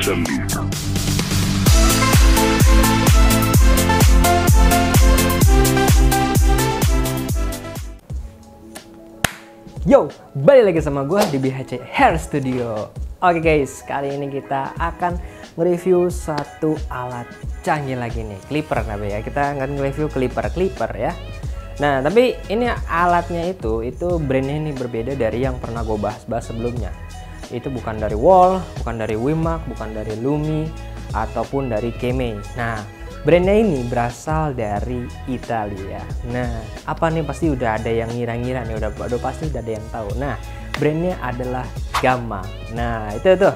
Sandu. Yo, balik lagi sama gue di BHC Hair Studio. Oke guys, kali ini kita akan nge-review satu alat canggih lagi nih, clipper namanya ya. Kita akan nge-review clipper ya. Nah, tapi ini alatnya itu brandnya ini berbeda dari yang pernah gue bahas sebelumnya. Itu bukan dari Wall, bukan dari Wimax, bukan dari Lumi, ataupun dari Kemei. Nah, brandnya ini berasal dari Italia. Nah, apa nih, pasti udah ada yang ngira-ngira nih, udah pasti udah ada yang tahu. Nah, brandnya adalah Gamma. Nah, itu tuh.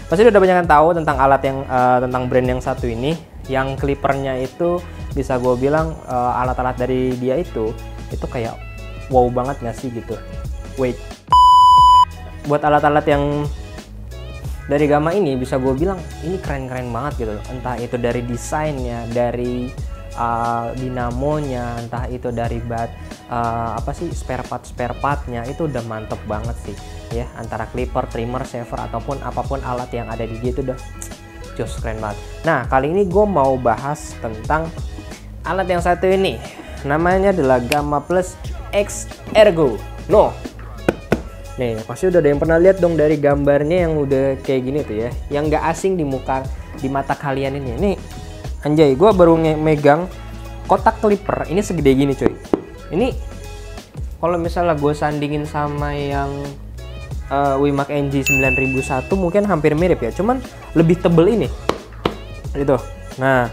Pasti udah banyak yang tahu tentang alat yang tentang brand yang satu ini. Yang clippernya itu bisa gue bilang alat-alat dari dia itu kayak wow banget nggak sih gitu. Wait. Buat alat-alat yang dari Gamma ini bisa gue bilang ini keren-keren banget gitu. Entah itu dari desainnya, dari dinamonya, entah itu dari spare partnya itu udah mantep banget sih ya. Antara clipper, trimmer, shaver ataupun apapun alat yang ada di dia itu udah jos, keren banget. Nah, kali ini gue mau bahas tentang alat yang satu ini. Namanya adalah Gamma Plus X Ergo. No. Nih, pasti udah ada yang pernah lihat dong dari gambarnya yang udah kayak gini tuh ya. Yang nggak asing di mata kalian ini. Nih, anjay, gue baru megang kotak clipper. Ini segede gini cuy. Ini kalau misalnya gue sandingin sama yang Wimax NG 9001 mungkin hampir mirip ya. Cuman lebih tebel ini. Gitu. Nah,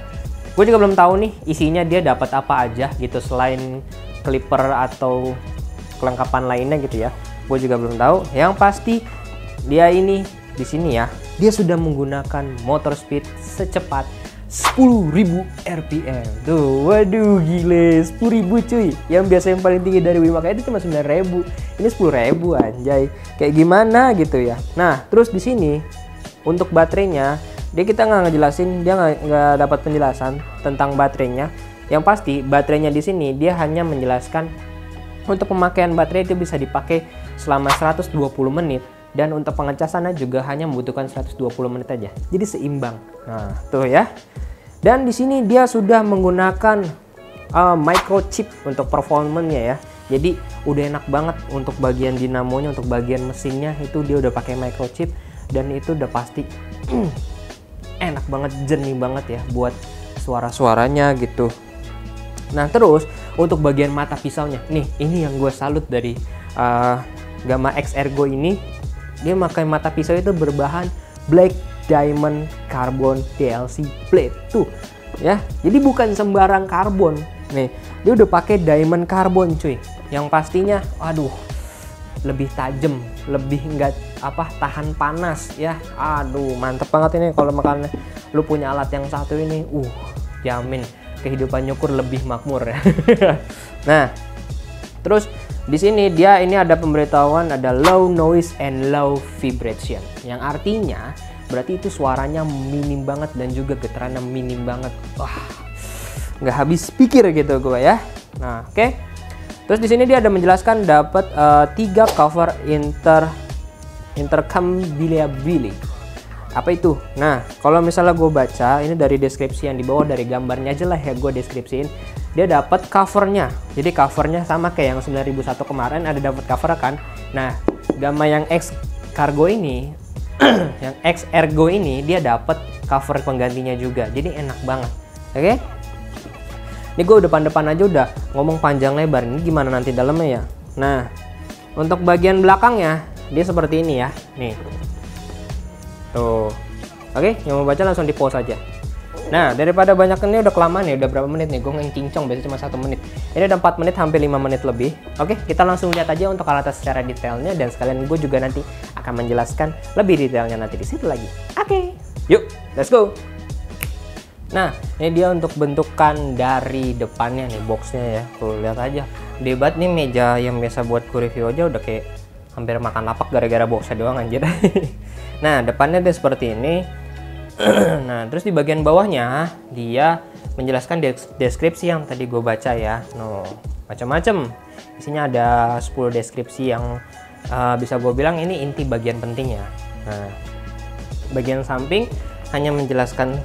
gue juga belum tahu nih isinya dia dapat apa aja gitu selain clipper atau kelengkapan lainnya gitu ya. Gue juga belum tahu. Yang pasti dia ini di sini ya, dia sudah menggunakan motor speed secepat 10.000 rpm. Tuh, waduh gile, 10.000 cuy. Yang biasa yang paling tinggi dari Wimax itu cuma 9.000. Ini 10.000 anjay. Kayak gimana gitu ya. Nah, terus di sini untuk baterainya kita nggak ngejelasin, dia nggak dapat penjelasan tentang baterainya. Yang pasti baterainya di sini dia hanya menjelaskan untuk pemakaian baterai itu bisa dipakai selama 120 menit dan untuk pengecasannya juga hanya membutuhkan 120 menit aja. Jadi seimbang. Nah, tuh ya. Dan di sini dia sudah menggunakan microchip untuk performanya ya. Jadi udah enak banget untuk bagian dinamonya, untuk bagian mesinnya itu dia udah pakai microchip dan itu udah pasti enak banget, jernih banget ya buat suara-suaranya gitu. Nah, terus untuk bagian mata pisaunya, nih ini yang gue salut dari Gamma X Ergo ini. Dia pakai mata pisau itu berbahan black diamond carbon DLC plate tuh ya. Jadi bukan sembarang karbon. Nih, dia udah pakai diamond carbon cuy. Yang pastinya aduh lebih tajam, lebih enggak tahan panas ya. Aduh, mantep banget ini kalau makanya lu punya alat yang satu ini. Jamin kehidupan nyukur lebih makmur ya. Nah, terus di sini dia ini ada pemberitahuan ada low noise and low vibration, yang artinya berarti itu suaranya minim banget dan juga getarannya minim banget. Wah, nggak habis pikir gitu gue ya. Nah, oke. Terus di sini dia ada menjelaskan dapat 3 cover intercambiability. Apa itu? Nah, kalau misalnya gue baca ini dari deskripsi yang di bawah, dari gambarnya aja lah ya gue deskripsiin. Dia dapat covernya. Jadi covernya sama kayak yang 9001 kemarin, ada dapat cover kan. Nah, Gamma yang X Cargo ini yang X Ergo ini dia dapat cover penggantinya juga. Jadi enak banget. Oke? Ini gue depan aja udah ngomong panjang lebar. Ini gimana nanti dalamnya ya? Nah, untuk bagian belakangnya dia seperti ini ya. Nih. Tuh. Oke, yang mau baca langsung di pause aja. Nah, daripada banyak ini udah kelamaan ya, udah berapa menit nih? Gue cincong biasanya cuma 1 menit. Ini udah 4 menit, hampir 5 menit lebih. Oke, kita langsung lihat aja untuk alatnya secara detailnya, dan sekalian gue juga nanti akan menjelaskan lebih detailnya nanti di situ lagi. Oke, yuk, let's go. Nah, ini dia untuk bentukan dari depannya nih, boxnya ya. Tuh, lihat aja. Debat nih, meja yang biasa buat gue review aja udah kayak hampir makan lapak gara-gara boxnya doang anjir. Nah, depannya dia seperti ini. Nah, terus di bagian bawahnya dia menjelaskan deskripsi yang tadi gue baca ya. No, macam-macam. Isinya ada 10 deskripsi yang bisa gue bilang ini inti bagian pentingnya. Nah, Bagian samping hanya menjelaskan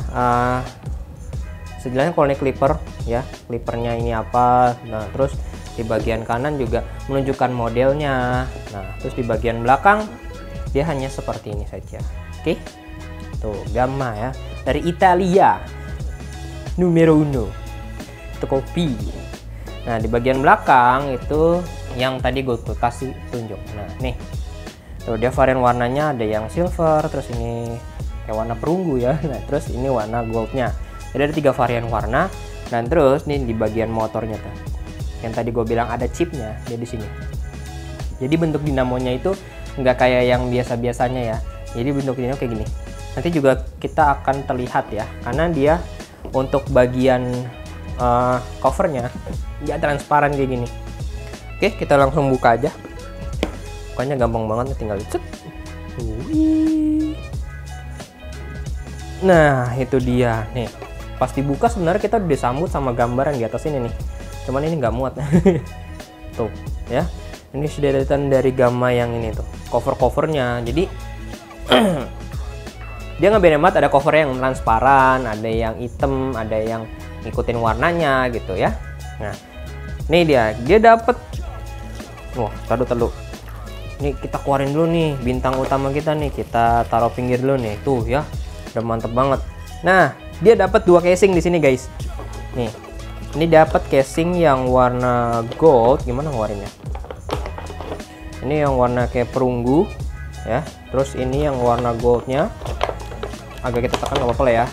sejelasnya kalau ini clipper ya, clippernya ini apa. Nah terus di bagian kanan juga menunjukkan modelnya. Nah terus di bagian belakang dia hanya seperti ini saja. Oke, tuh Gamma ya, dari Italia, numero uno, itu kopi. Nah di bagian belakang itu yang tadi gue kasih tunjuk. Nah nih tuh dia varian warnanya, ada yang silver, terus ini kayak warna perunggu ya. Nah terus ini warna goldnya. Jadi ada 3 varian warna. Dan terus nih di bagian motornya tuh, yang tadi gue bilang ada chipnya dia di sini. Jadi bentuk dinamonya itu nggak kayak yang biasa-biasanya ya. Jadi bentuk dinamo kayak gini. Nanti juga kita akan terlihat ya, karena dia untuk bagian covernya dia transparan kayak gini. Oke, kita langsung buka aja. Bukanya gampang banget, tinggal cet. Nah itu dia nih. Pas dibuka sebenarnya kita udah disambut sama gambaran di atas ini nih, cuman ini nggak muat. Tuh ya, ini sudah datang dari Gamma yang ini tuh covernya. Jadi dia nggak beda banget, ada cover yang transparan, ada yang hitam, ada yang ngikutin warnanya gitu ya. Nah ini dia dapet. Wah taruh ini kita keluarin dulu nih bintang utama kita nih, kita taruh pinggir dulu nih. Tuh ya, udah mantep banget. Nah dia dapat 2 casing di sini guys. Nih, ini dapat casing yang warna gold. Gimana ngeluarinnya? Ini yang warna kayak perunggu, ya. Terus ini yang warna goldnya. Agak kita tekan nggak apa-apa lah ya.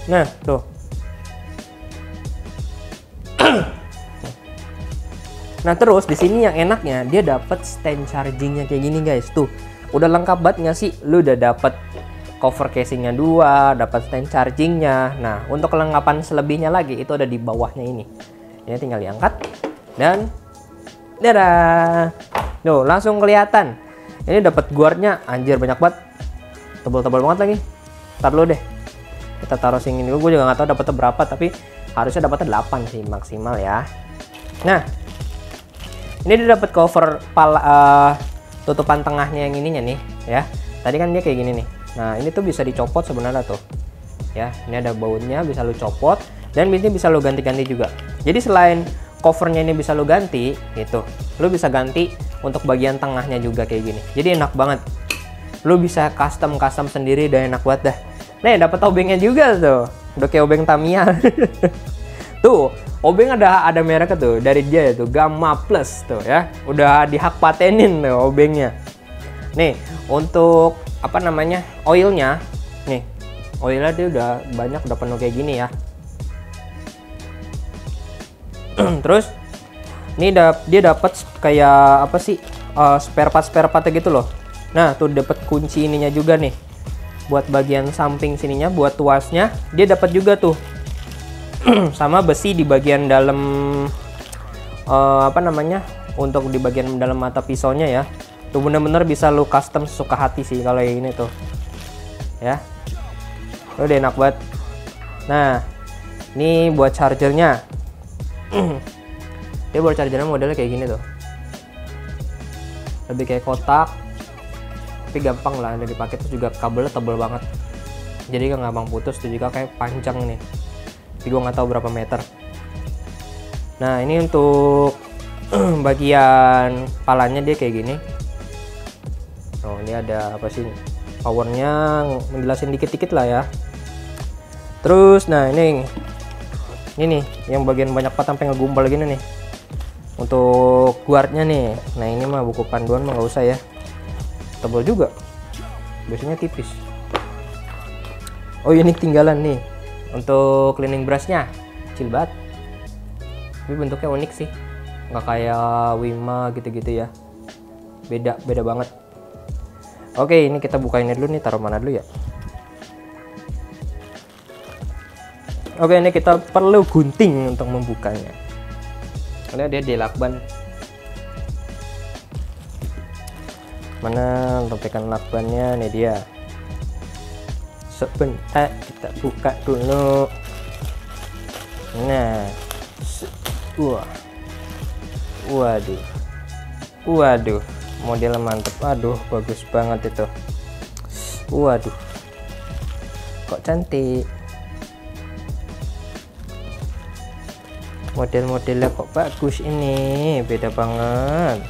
Nah, tuh. Nah terus di sini yang enaknya dia dapat stand chargingnya kayak gini guys. Tuh, udah lengkap banget nggak sih? Lu udah dapat cover casingnya 2, dapat stand chargingnya. Nah untuk kelengkapan selebihnya lagi itu ada di bawahnya ini. Ini tinggal diangkat dan dadah. Tuh langsung kelihatan. Ini dapat guardnya, anjir banyak banget, tebal-tebal banget lagi. Ntar dulu deh, kita taruh sini dulu. Gue juga nggak tahu dapatnya berapa, tapi harusnya dapatnya 8 sih maksimal ya. Nah ini dia dapat cover tutupan tengahnya yang ininya nih ya. Tadi kan dia kayak gini nih. Nah ini tuh bisa dicopot sebenarnya tuh ya. Ini ada bautnya, bisa lu copot, dan ini bisa lu ganti-ganti juga. Jadi selain covernya ini bisa lu ganti gitu, lu bisa ganti untuk bagian tengahnya juga kayak gini. Jadi enak banget, lu bisa custom sendiri, dan enak banget dah. Nih dapat obengnya juga tuh, udah kayak obeng Tamiya. Tuh obeng ada mereknya tuh dari dia tuh, Gamma Plus tuh ya, udah dihak patenin tuh obengnya. Nih untuk apa namanya oilnya, nih oilnya dia udah banyak, udah penuh kayak gini ya. Terus nih dia dapat kayak apa sih, spare partnya gitu loh. Nah tuh dapat kunci ininya juga nih buat bagian samping sininya, buat tuasnya dia dapat juga tuh. Sama besi di bagian dalam apa namanya, untuk di bagian dalam mata pisaunya ya. Tuh bener-bener bisa lu custom sesuka hati sih kalau yang ini tuh ya. Udah enak banget. Nah ini buat chargernya. Dia buat chargernya modelnya kayak gini tuh, lebih kayak kotak tapi gampang lah udah dipakai. Terus juga kabelnya tebel banget, jadi gak gampang putus. Tuh juga kayak panjang nih, tapi gue nggak tahu berapa meter. Nah ini untuk bagian palanya dia kayak gini. Oh ini ada apa sih, powernya menjelasin dikit-dikit lah ya. Terus nah ini nih yang bagian banyak part sampai ngegumpal gini nih untuk guardnya nih. Nah ini mah buku panduan mah nggak usah ya, tebal juga, biasanya tipis. Oh ini tinggalan nih untuk cleaning brushnya, kecil banget tapi bentuknya unik sih, nggak kayak Wima gitu-gitu ya, beda banget. Oke ini kita bukainnya dulu nih, taruh mana dulu ya. Oke ini kita perlu gunting untuk membukanya karena dia dilakban. Mana lempekan lakbannya, nih dia. Sebentar kita buka dulu. Nah waduh model mantep, aduh bagus banget itu. Waduh, kok cantik. Model-modelnya kok bagus ini, beda banget.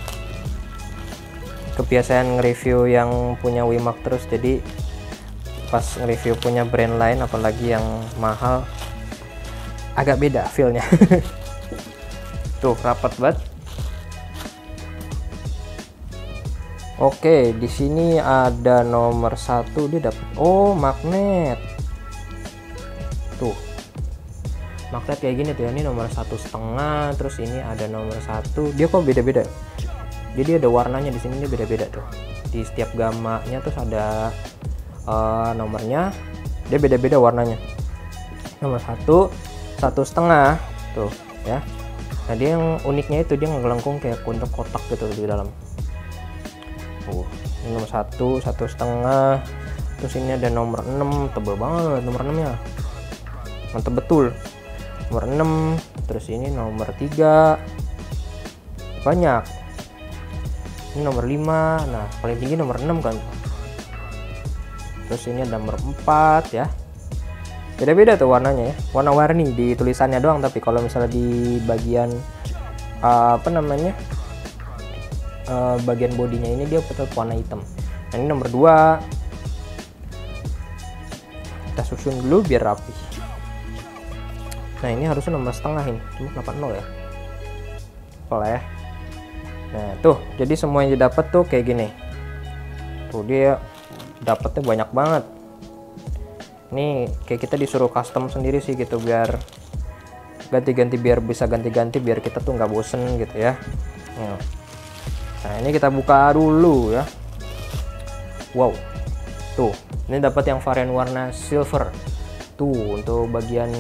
Kebiasaan nge-review yang punya Wimax terus, jadi pas nge-review punya brand lain apalagi yang mahal agak beda feel-nya. Tuh, rapat banget. Oke, di sini ada nomor 1, dia dapat magnet. Tuh, magnet kayak gini tuh ya. Ini nomor 1,5, terus ini ada nomor 1. Dia kok beda-beda. Jadi ada warnanya di sini, dia beda-beda tuh. Di setiap gamanya terus ada nomornya, dia beda-beda warnanya. Nomor 1, 1,5 tuh ya. Nah, dia yang uniknya itu dia ngelengkung kayak untuk kotak gitu di dalam. Ini nomor 1, 1,5. Terus ini ada nomor 6, tebel banget nomor 6 nya, mantep betul. Nomor 6, terus ini nomor 3, banyak. Ini nomor 5, nah paling tinggi nomor 6 kan. Terus ini ada nomor 4 ya, beda-beda tuh warnanya ya, warna-warni di tulisannya doang, tapi kalau misalnya di bagian bagian bodinya ini dia tetap warna hitam. Nah, ini nomor 2, kita susun dulu biar rapi. Nah, ini harusnya nomor setengah ini, cuma 80 ya, apa ya. Nah, tuh jadi semua yang didapat tuh kayak gini tuh, dia dapatnya banyak banget. Ini kayak kita disuruh custom sendiri sih gitu, biar ganti-ganti, biar bisa ganti-ganti, biar kita tuh nggak bosen gitu ya. Nah, ini kita buka dulu ya. Wow, tuh ini dapat yang varian warna silver. Tuh untuk bagian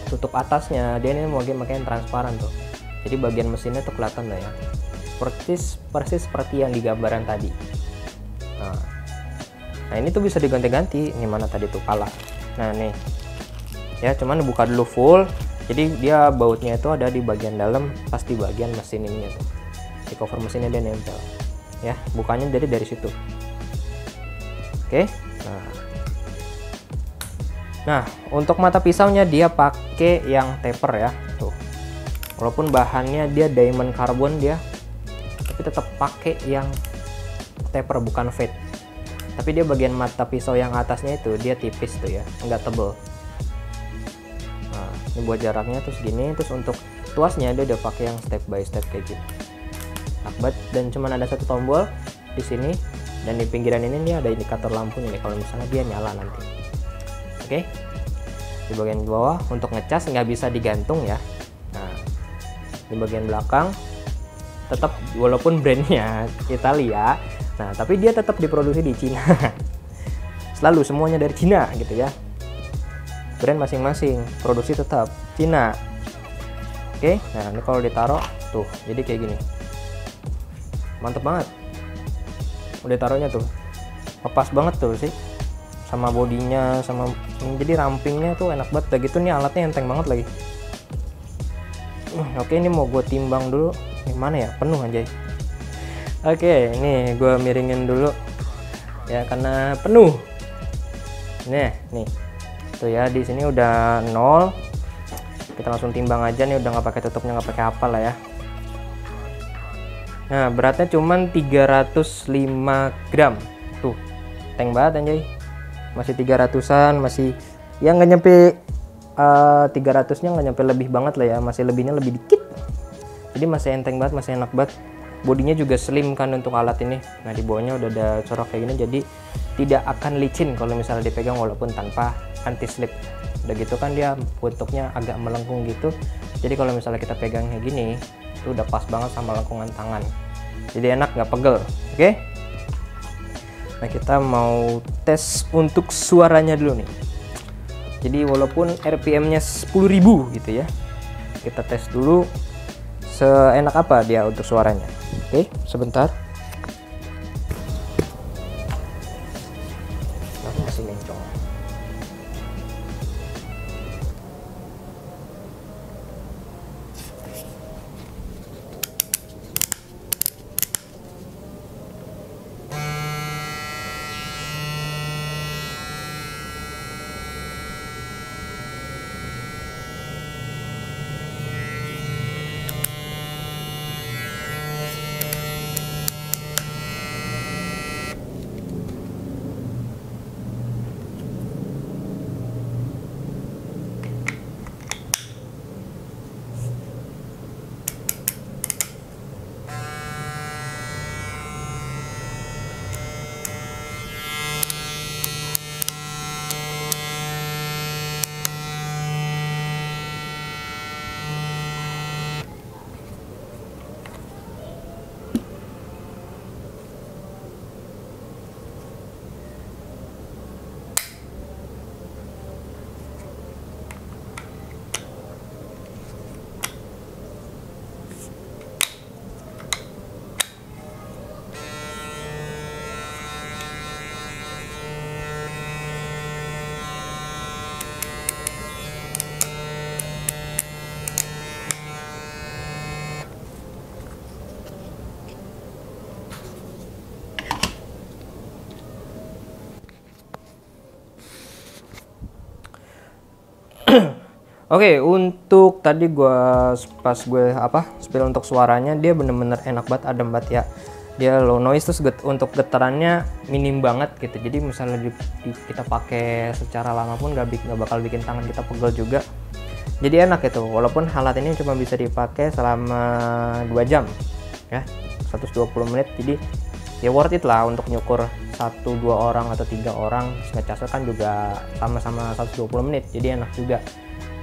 tutup atasnya dia ini bagian transparan tuh, jadi bagian mesinnya tuh kelihatan lah ya, persis seperti yang di gambaran tadi. Nah ini tuh bisa diganti-ganti. Ini mana tadi tuh pala. Nah nih ya, cuman buka dulu full, jadi dia bautnya itu ada di bagian dalam, pas di bagian mesin ini tuh, di cover mesinnya dia nempel ya, bukanya jadi dari situ. Oke. Nah untuk mata pisaunya dia pakai yang taper ya tuh, walaupun bahannya dia diamond carbon dia, tapi tetap pakai yang taper bukan fade. Tapi dia bagian mata pisau yang atasnya itu dia tipis tuh ya, enggak tebel. Nah ini buat jaraknya tuh segini. Terus untuk tuasnya dia udah pakai yang step by step kayak gitu, akbat. Dan cuman ada satu tombol di sini, dan di pinggiran ini dia ada indikator lampunya nih kalau misalnya dia nyala nanti. Oke, di bagian bawah untuk ngecas nggak bisa digantung ya. Nah di bagian belakang tetap, walaupun brandnya Italia, nah tapi dia tetap diproduksi di Cina. Selalu semuanya dari Cina gitu ya, brand masing-masing, produksi tetap Cina. Oke, nah ini kalau ditaruh tuh jadi kayak gini, mantep banget. Udah taruhnya tuh lepas banget tuh sih, sama bodinya, sama jadi rampingnya tuh enak banget. Udah gitu nih alatnya enteng banget lagi. Oke, ini mau gue timbang dulu. Gimana ya, penuh aja. Oke, ini gue miringin dulu ya karena penuh. Nih tuh ya, di sini udah 0. Kita langsung timbang aja nih, udah nggak pakai tutupnya, nggak pakai apa lah ya. Nah beratnya cuman 305 gram tuh, enteng banget anjay. Masih 300-an, masih yang nggak nyampe 300-nya, nggak nyampe lebih banget lah ya, masih lebihnya lebih dikit. Jadi masih enteng banget, masih enak banget. Bodinya juga slim kan untuk alat ini. Nah di bawahnya udah ada corak kayak gini, jadi tidak akan licin kalau misalnya dipegang walaupun tanpa anti slip. Udah gitu kan dia bentuknya agak melengkung gitu, jadi kalau misalnya kita pegang kayak gini itu udah pas banget sama lengkungan tangan, jadi enak, nggak pegel. Oke. Nah kita mau tes untuk suaranya dulu nih. Jadi walaupun RPM-nya 10.000 gitu ya, kita tes dulu seenak apa dia untuk suaranya. Oke, sebentar. Aku masih mencong. Oke, untuk tadi pas gue spill untuk suaranya, dia bener-bener enak banget, adem banget ya. Dia low noise, terus untuk getarannya minim banget gitu. Jadi misalnya kita pakai secara lama pun nggak bakal bikin tangan kita pegel juga. Jadi enak itu, walaupun alat ini cuma bisa dipakai selama 2 jam ya, 120 menit. Jadi ya worth it lah untuk nyukur 1-2 orang atau 3 orang. Ngecasnya kan juga sama-sama 120 menit, jadi enak juga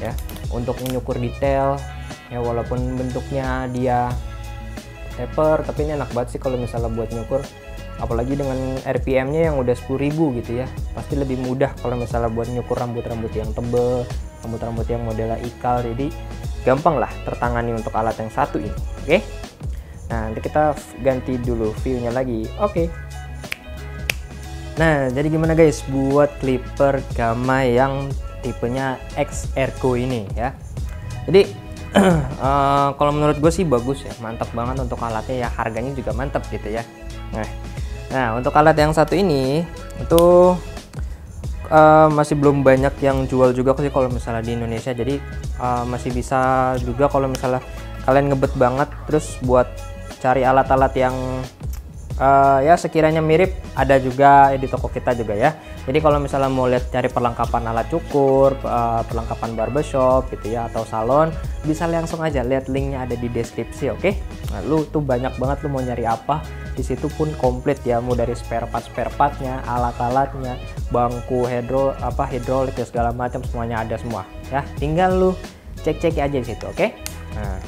ya untuk menyukur detail ya, walaupun bentuknya dia taper, tapi ini enak banget sih kalau misalnya buat nyukur, apalagi dengan RPM-nya yang udah 10.000 gitu ya. Pasti lebih mudah kalau misalnya buat nyukur rambut-rambut yang tebel, rambut-rambut yang modelnya ikal. Jadi gampang lah tertangani untuk alat yang satu ini. Oke, nah nanti kita ganti dulu view-nya lagi. Oke. Nah, jadi gimana guys buat clipper Gamma yang tipenya X Ergo ini ya. Jadi kalau menurut gue sih bagus ya, mantap banget untuk alatnya ya, harganya juga mantap gitu ya. Nah untuk alat yang satu ini itu masih belum banyak yang jual juga sih kalau misalnya di Indonesia. Jadi masih bisa juga kalau misalnya kalian ngebet banget terus buat cari alat-alat yang ya sekiranya mirip, ada juga di toko kita juga ya. Jadi kalau misalnya mau lihat cari perlengkapan alat cukur, perlengkapan barbershop gitu ya, atau salon, bisa langsung aja lihat linknya ada di deskripsi. Oke, nah, lu tuh banyak banget lu mau nyari apa di situ pun komplit ya, mau dari spare partnya, alat-alatnya, bangku hidrolik ya, segala macam semuanya ada semua ya. Tinggal lu cek aja di situ. Oke, nah,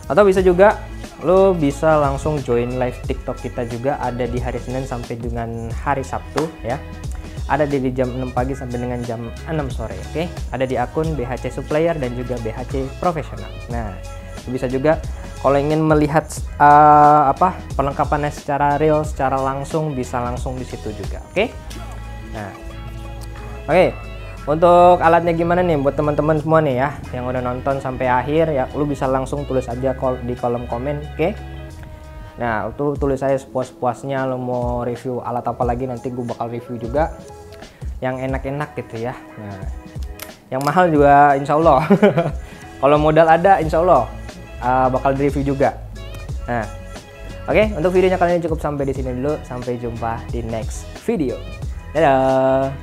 atau bisa juga lo bisa langsung join live TikTok kita juga, ada di hari Senin sampai dengan hari Sabtu ya. Ada di jam 6 pagi sampai dengan jam 6 sore. Oke, ada di akun BHC Supplier dan juga BHC Profesional. Nah, bisa juga kalau ingin melihat perlengkapannya secara real, secara langsung, bisa langsung di situ juga. Oke. Nah, oke. Untuk alatnya gimana nih buat teman-teman semua nih ya yang udah nonton sampai akhir ya, lu bisa langsung tulis aja di kolom komen. Oke. Nah, itu tulis saya sepuas-puasnya lo mau review alat apa lagi, nanti gue bakal review juga yang enak-enak gitu ya. Nah, yang mahal juga insya Allah kalau modal ada insya Allah bakal di review juga. Nah, oke, untuk videonya kali ini cukup sampai di sini dulu. Sampai jumpa di next video. Dadah.